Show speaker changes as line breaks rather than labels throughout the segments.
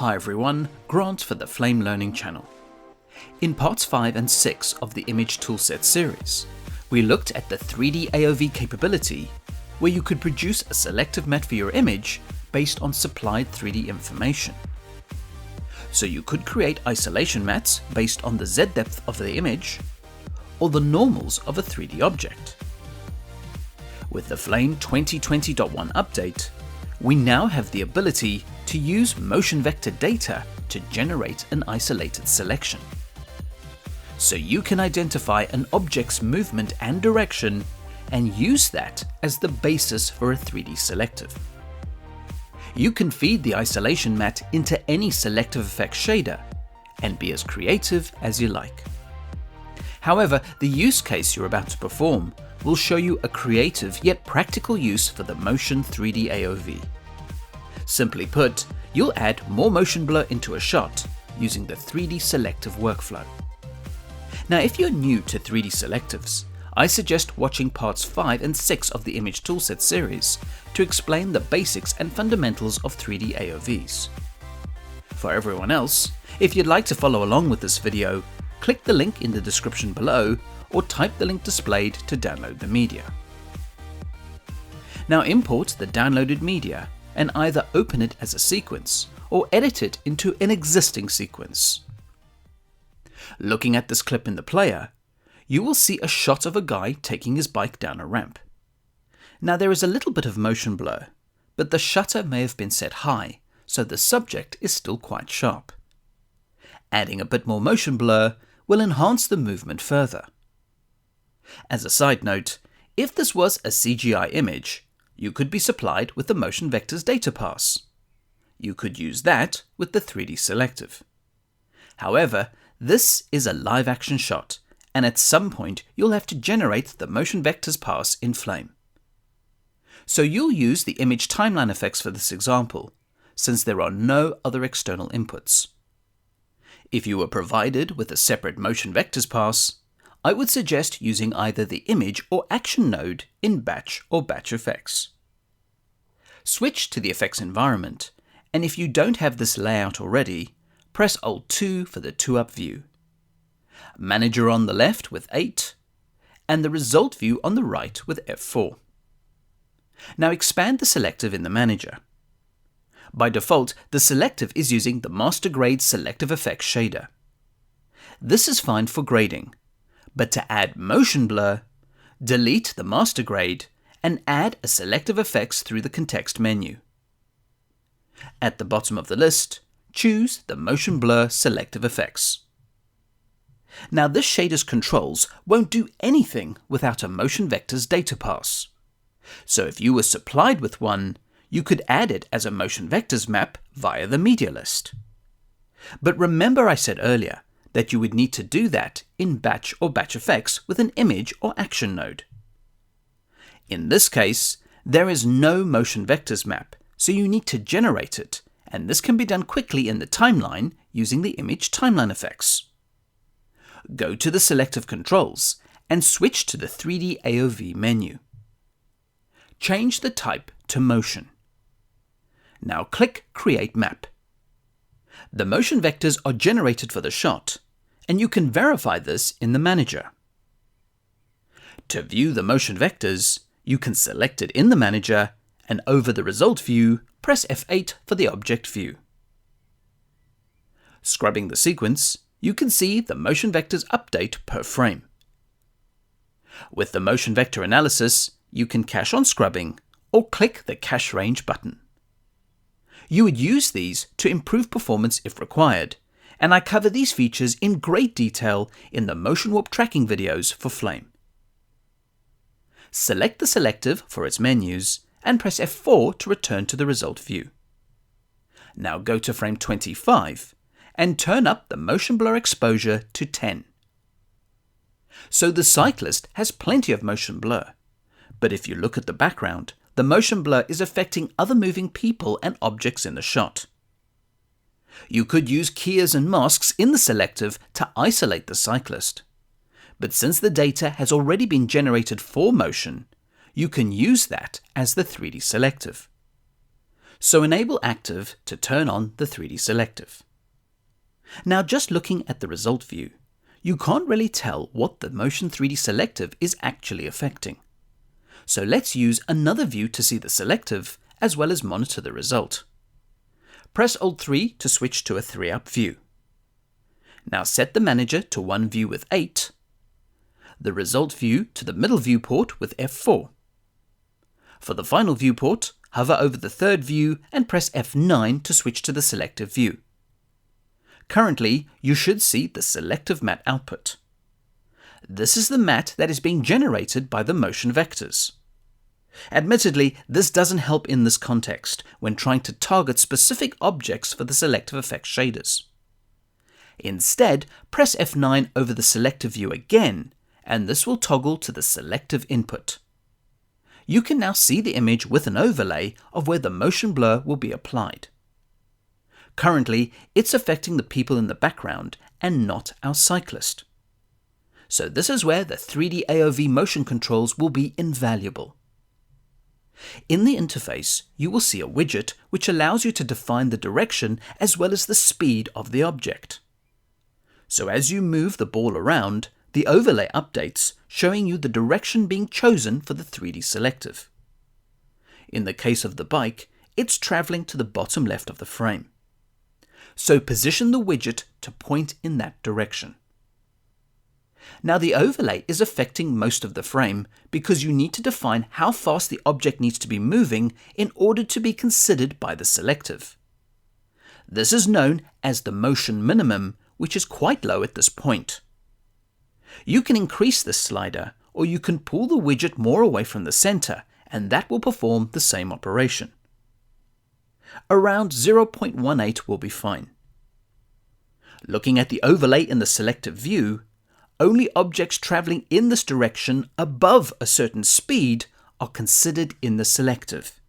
Hi everyone, Grant for the Flame Learning channel. In parts 5 and 6 of the Image Toolset series, we looked at the 3D AOV capability where you could produce a selective matte for your image based on supplied 3D information. So you could create isolation mattes based on the Z depth of the image or the normals of a 3D object. With the Flame 2020.1 update, we now have the ability to use motion vector data to generate an isolated selection. So you can identify an object's movement and direction and use that as the basis for a 3D selective. You can feed the isolation matte into any SelectiveFX shader and be as creative as you like. However, the use case you're about to perform will show you a creative yet practical use for the Motion 3D AOV. Simply put, you'll add more motion blur into a shot using the 3D selective workflow. Now, if you're new to 3D selectives, I suggest watching parts 5 and 6 of the Image Toolset series to explain the basics and fundamentals of 3D AOVs. For everyone else, if you'd like to follow along with this video, click the link in the description below or type the link displayed to download the media. Now import the downloaded media and either open it as a sequence or edit it into an existing sequence. Looking at this clip in the player, you will see a shot of a guy taking his bike down a ramp. Now there is a little bit of motion blur, but the shutter may have been set high, so the subject is still quite sharp. Adding a bit more motion blur will enhance the movement further. As a side note, if this was a CGI image, you could be supplied with the Motion Vectors data pass. You could use that with the 3D selective. However, this is a live action shot, and at some point you'll have to generate the Motion Vectors pass in Flame. So you'll use the image timeline effects for this example, since there are no other external inputs. If you were provided with a separate Motion Vectors pass, I would suggest using either the image or action node in Batch or BatchFX. Switch to the effects environment, and if you don't have this layout already, press Alt-2 for the 2-up view. Manager on the left with 8, and the result view on the right with F4. Now expand the selective in the manager. By default, the selective is using the master grade SelectiveFX shader. This is fine for grading, but to add motion blur, delete the master grade and add a SelectiveFX through the context menu. At the bottom of the list, choose the Motion Blur SelectiveFX. Now this shader's controls won't do anything without a Motion Vectors data pass. So if you were supplied with one, you could add it as a Motion Vectors map via the media list. But remember I said earlier that you would need to do that in Batch or BatchFX with an image or action node. In this case, there is no Motion Vectors map, so you need to generate it, and this can be done quickly in the timeline using the image timeline effects. Go to the selective controls and switch to the 3D AOV menu. Change the type to motion. Now click Create Map. The motion vectors are generated for the shot, and you can verify this in the manager. To view the motion vectors, you can select it in the manager, and over the result view, press F8 for the object view. Scrubbing the sequence, you can see the motion vectors update per frame. With the motion vector analysis, you can cache on scrubbing or click the cache range button. You would use these to improve performance if required, and I cover these features in great detail in the motion warp tracking videos for Flame. Select the selective for its menus and press F4 to return to the result view. Now go to frame 25 and turn up the motion blur exposure to 10. So the cyclist has plenty of motion blur, but if you look at the background, the motion blur is affecting other moving people and objects in the shot. You could use keyers and masks in the selective to isolate the cyclist, but since the data has already been generated for motion, you can use that as the 3D selective. So enable Active to turn on the 3D Selective. Now just looking at the result view, you can't really tell what the Motion 3D Selective is actually affecting. So let's use another view to see the selective as well as monitor the result. Press Alt-3 to switch to a 3-up view. Now set the manager to one view with 8, the result view to the middle viewport with F4. For the final viewport, hover over the third view and press F9 to switch to the selective view. Currently, you should see the selective matte output. This is the matte that is being generated by the motion vectors. Admittedly, this doesn't help in this context when trying to target specific objects for the SelectiveFX shaders. Instead, press F9 over the selective view again, and this will toggle to the selective input. You can now see the image with an overlay of where the motion blur will be applied. Currently, it's affecting the people in the background and not our cyclist. So this is where the 3D AOV motion controls will be invaluable. In the interface, you will see a widget which allows you to define the direction as well as the speed of the object. So as you move the ball around, the overlay updates, showing you the direction being chosen for the 3D Selective. In the case of the bike, it's traveling to the bottom left of the frame. So position the widget to point in that direction. Now the overlay is affecting most of the frame because you need to define how fast the object needs to be moving in order to be considered by the selective. This is known as the motion minimum, which is quite low at this point. You can increase this slider, or you can pull the widget more away from the center, and that will perform the same operation. Around 0.18 will be fine. Looking at the overlay in the selective view, only objects traveling in this direction above a certain speed are considered in the selective.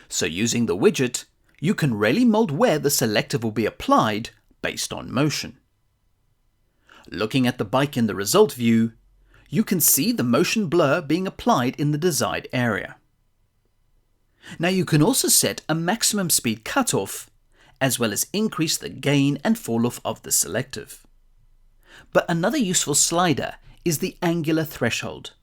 So using the widget, you can really mold where the selective will be applied based on motion. Looking at the bike in the result view, you can see the motion blur being applied in the desired area. Now you can also set a maximum speed cutoff, as well as increase the gain and fall off of the selective. But another useful slider is the angular threshold.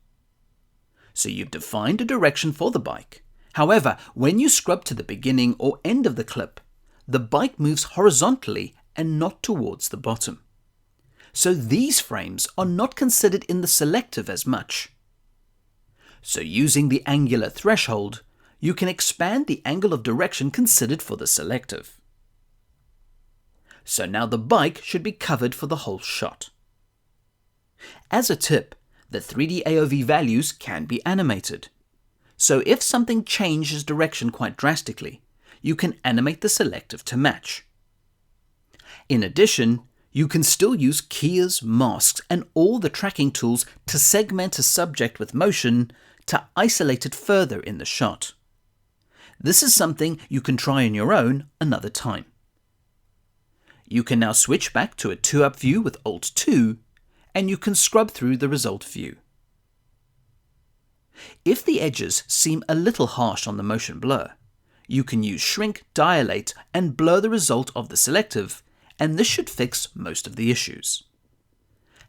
So you've defined a direction for the bike. However, when you scrub to the beginning or end of the clip, the bike moves horizontally and not towards the bottom. So these frames are not considered in the selective as much. So using the angular threshold, you can expand the angle of direction considered for the selective. So now the bike should be covered for the whole shot. As a tip, the 3D AOV values can be animated. So if something changes direction quite drastically, you can animate the selective to match. In addition, you can still use keyers, masks, and all the tracking tools to segment a subject with motion to isolate it further in the shot. This is something you can try on your own another time. You can now switch back to a 2-up view with Alt-2, and you can scrub through the result view. If the edges seem a little harsh on the motion blur, you can use Shrink, Dilate, and blur the result of the selective, and this should fix most of the issues.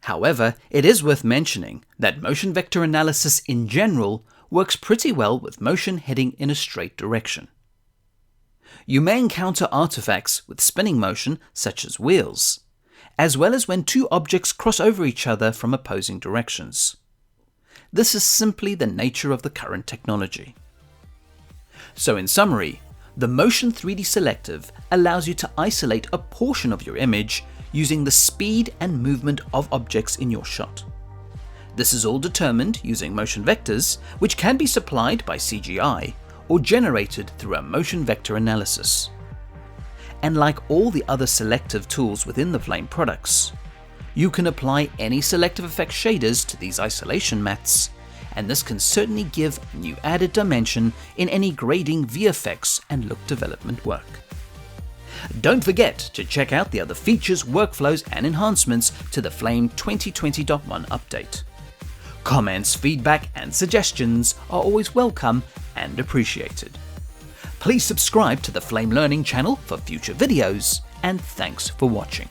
However, it is worth mentioning that motion vector analysis in general works pretty well with motion heading in a straight direction. You may encounter artifacts with spinning motion, such as wheels, as well as when two objects cross over each other from opposing directions. This is simply the nature of the current technology. So in summary, the Motion 3D Selective allows you to isolate a portion of your image using the speed and movement of objects in your shot. This is all determined using motion vectors, which can be supplied by CGI or generated through a motion vector analysis. And like all the other selective tools within the Flame products, you can apply any SelectiveFX shaders to these isolation mats, and this can certainly give new added dimension in any grading VFX and look development work. Don't forget to check out the other features, workflows, and enhancements to the Flame 2020.1 update. Comments, feedback, and suggestions are always welcome and appreciated. Please subscribe to the Flame Learning channel for future videos, and thanks for watching.